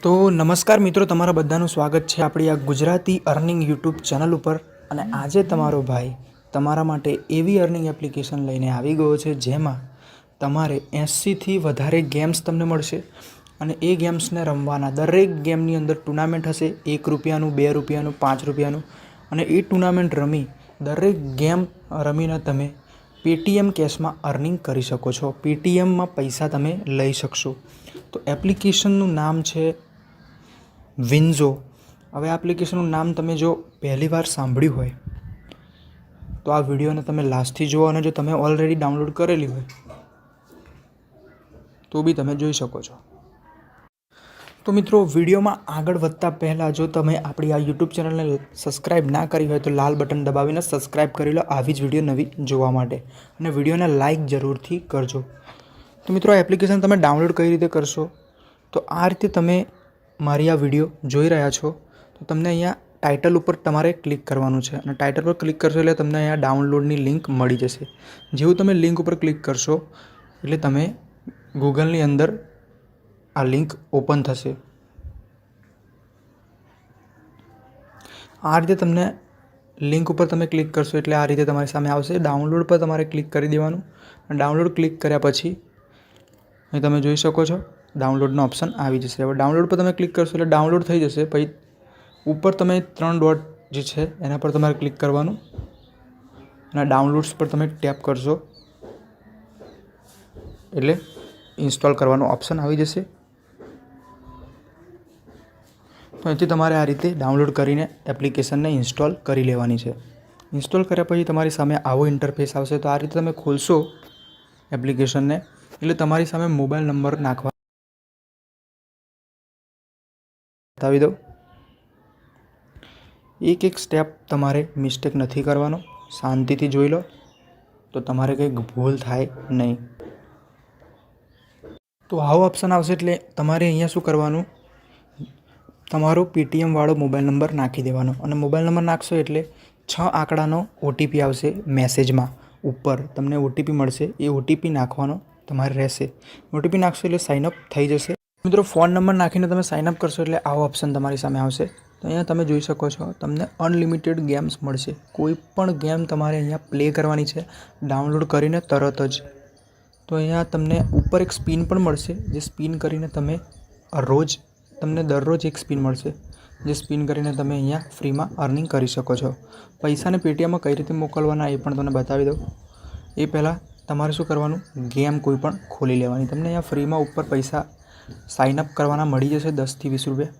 તો નમસ્કાર મિત્રો, તમારા બધાનું સ્વાગત છે આપણી આ ગુજરાતી અર્નિંગ યુટ્યુબ ચેનલ ઉપર। અને આજે તમારો ભાઈ તમારા માટે એવી અર્નિંગ એપ્લિકેશન લઈને આવી ગયો છે જેમાં તમારે 80થી વધારે ગેમ્સ તમને મળશે અને એ ગેમ્સને રમવાના દરેક ગેમની અંદર ટુર્નામેન્ટ હશે। 1 રૂપિયાનું, 2 રૂપિયાનું, 5 રૂપિયાનું અને એ ટુર્નામેન્ટ રમી દરેક ગેમ રમીને તમે પેટીએમ કેશમાં અર્નિંગ કરી શકો છો। પેટીએમમાં પૈસા તમે લઈ શકશો। તો એપ્લિકેશનનું નામ છે વિન્ઝો। હવે આ એપ્લિકેશનનું નામ તમે જો પહેલી વાર સાંભળ્યું હોય તો આ વિડીયોને તમે લાસ્ટથી જુઓ, અને જો તમે ઓલરેડી ડાઉનલોડ કરેલી હોય તો બી તમે જોઈ શકો છો। તો મિત્રો, વિડીયોમાં આગળ વધતા પહેલાં જો તમે આપણી આ યુટ્યુબ ચેનલને સબસ્ક્રાઈબ ના કરી હોય તો લાલ બટન દબાવીને સબસ્ક્રાઈબ કરી લો આવી જ વિડીયો નવી જોવા માટે, અને વિડીયોને લાઇક જરૂરથી કરજો। તો મિત્રો, આ એપ્લિકેશન તમે ડાઉનલોડ કઈ રીતે કરશો? તો આ રીતે તમે મારી આ વિડીયો જોઈ રહ્યા છો તો તમને અહીંયા ટાઇટલ ઉપર તમારે ક્લિક કરવાનું છે, અને ટાઇટલ પર ક્લિક કરશો એટલે તમને અહીંયા ડાઉનલોડની લિંક મળી જશે। જેવું તમે લિંક ઉપર ક્લિક કરશો એટલે તમે ગૂગલની અંદર આ લિંક ઓપન થશે। આ રીતે તમને લિંક ઉપર તમે ક્લિક કરશો એટલે આ રીતે તમારી સામે આવશે। ડાઉનલોડ પર તમારે ક્લિક કરી દેવાનું, અને ડાઉનલોડ ક્લિક કર્યા પછી અહીં તમે જોઈ શકો છો ડાઉનલોડનો ઓપ્શન આવી જશે। હવે ડાઉનલોડ પર તમે ક્લિક કરશો એટલે ડાઉનલોડ થઈ જશે। પછી ઉપર તમે 3 ડોટ જે છે એના પર તમારે ક્લિક કરવાનું, અને ડાઉનલોડ્સ પર તમે ટેપ કરશો એટલે ઇન્સ્ટોલ કરવાનો ઓપ્શન આવી જશે। તો અહીંથી તમારે આ રીતે ડાઉનલોડ કરીને એપ્લિકેશનને ઇન્સ્ટોલ કરી લેવાની છે। ઇન્સ્ટોલ કર્યા પછી તમારી સામે આવો ઇન્ટરફેસ આવશે। તો આ રીતે તમે ખોલશો એપ્લિકેશનને એટલે તમારી સામે મોબાઈલ નંબર નાખવા બતાવી દઉં। એક સ્ટેપ તમારે મિસ્ટેક નથી કરવાનો, શાંતિથી જોઈ લો તો તમારે કંઈક ભૂલ થાય નહીં। તો આવો ઓપ્શન આવશે એટલે તમારે અહીંયા શું કરવાનું, તમારો પેટીએમ વાળો મોબાઈલ નંબર નાખી દેવાનો, અને મોબાઈલ નંબર નાખશો એટલે 6 આંકડાનો ઓટીપી આવશે મેસેજમાં ઉપર, તમને ઓટીપી મળશે, એ ઓટીપી નાખવાનો તમારે રહેશે। ઓટીપી નાખશો એટલે સાઇનઅપ થઈ જશે। મિત્રો, ફોન નંબર નાખીને તમે સાઇનઅપ કરશો એટલે આવો ઓપ્શન તમારી સામે આવશે। તો અહીંયા તમે જોઈ શકો છો તમને અનલિમિટેડ ગેમ્સ મળશે। કોઈ પણ ગેમ તમારે અહીંયા પ્લે કરવાની છે ડાઉનલોડ કરીને તરત જ। તો અહીંયા તમને ઉપર એક સ્પિન પણ મળશે, જે સ્પિન કરીને તમે તમને દરરોજ એક સ્પિન મળશે, જે સ્પિન કરીને તમે અહીંયા ફ્રીમાં અર્નિંગ કરી શકો છો। પૈસાને પેટીએમમાં કઈ રીતે મોકલવાના એ પણ તમને બતાવી દઉં। એ પહેલાં તમારે શું કરવાનું, ગેમ કોઈ પણ ખોલી લેવાની। તમને અહીંયા ફ્રીમાં ઉપર પૈસા સાઇનઅપ કરવાના મળી જશે 10થી 20 રૂપિયા।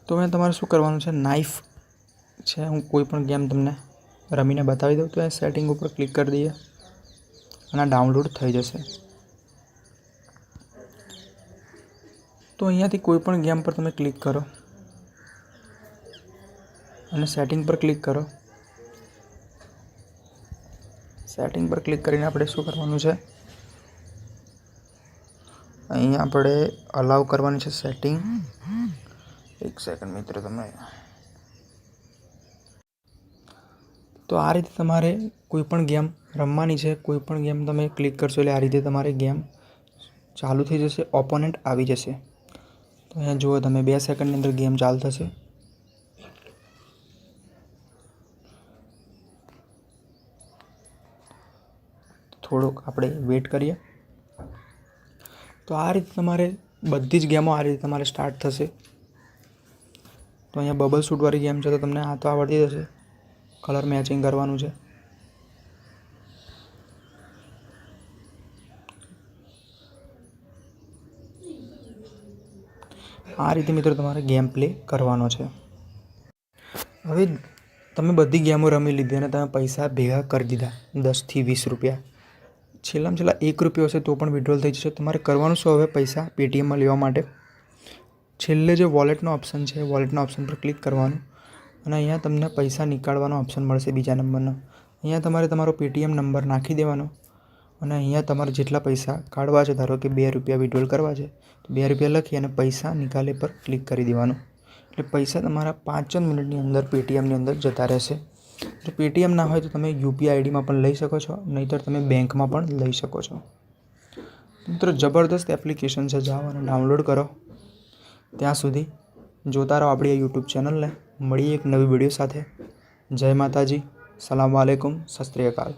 તો અહીંયા તમારે શું કરવાનું છે, નાઇફ છે, હું કોઈ પણ ગેમ તમને રમીને બતાવી દઉં। તો અહીંયા સેટિંગ ઉપર ક્લિક કરી દઈએ અને ડાઉનલોડ થઈ જશે। તો અહીંયાથી કોઈ પણ ગેમ પર તમે ક્લિક કરો અને સેટિંગ પર ક્લિક કરો। સેટિંગ પર ક્લિક કરીને આપણે શું કરવાનું છે, અહીંયા આપણે અલાઉ કરવાની છે સેટિંગ। એક સેકન્ડ મિત્રો, તમે તો આ રીતે તમારે કોઈ પણ ગેમ રમવાની છે। કોઈ પણ ગેમ તમે ક્લિક કરશો એટલે આ રીતે તમારે ગેમ ચાલુ થઈ જશે, ઓપોનન્ટ આવી જશે। તો અહીંયા જુઓ તમે 2 સેકન્ડની અંદર ગેમ ચાલુ થશે। થોડુંક આપણે વેઇટ કરીએ। તો આ રીતે તમારે બધી જ ગેમો આ રીતે તમારે સ્ટાર્ટ થશે। તો અહીંયા બબલ શૂટવાળી ગેમ છે તો તમને આ તો આવડતી જશે, કલર મેચિંગ કરવાનું છે। આ રીતે મિત્રો તમારે ગેમ પ્લે કરવાનો છે। હવે તમે બધી ગેમો રમી લીધી અને તમે પૈસા ભેગા કરી દીધા 10થી 20 રૂપિયા, છેલ્લામાં છેલ્લા 1 રૂપિયો હશે તો પણ વિડ્રોલ થઈ જશે। તમારે કરવાનું શું, હવે પૈસા પેટીએમમાં લેવા માટે છેલ્લે જે વોલેટનો ઓપ્શન છે, વોલેટના ઓપ્શન પર ક્લિક કરવાનું, અને અહીંયા તમને પૈસા નીકાળવાનો ઓપ્શન મળશે બીજા નંબરનો। અહીંયા તમારે તમારો પેટીએમ નંબર નાખી દેવાનો, અને અહીંયા તમારે જેટલા પૈસા કાઢવા છે, ધારો કે 2 રૂપિયા વિડ્રોલ કરવા છે તો 2 રૂપિયા લખી અને પૈસા નિકાલે પર ક્લિક કરી દેવાનું, એટલે પૈસા તમારા 5 જ મિનિટની અંદર પેટીએમની અંદર જતા રહેશે। જો પેટીએમ ના હોય તો તમે યુપીઆઈ આઈડીમાં પણ લઈ શકો છો, નહીંતર તમે બેંકમાં પણ લઈ શકો છો। મિત્રો, જબરદસ્ત એપ્લિકેશન છે, જાઓ અને ડાઉનલોડ કરો ત્યાં સુધી જોતા રહો આપણી યુટ્યુબ ચેનલને. મળીએ એક નવી વિડીયો સાથે. જય માતાજી, સલામ વાલેકુમ, સત શ્રી અકાલ.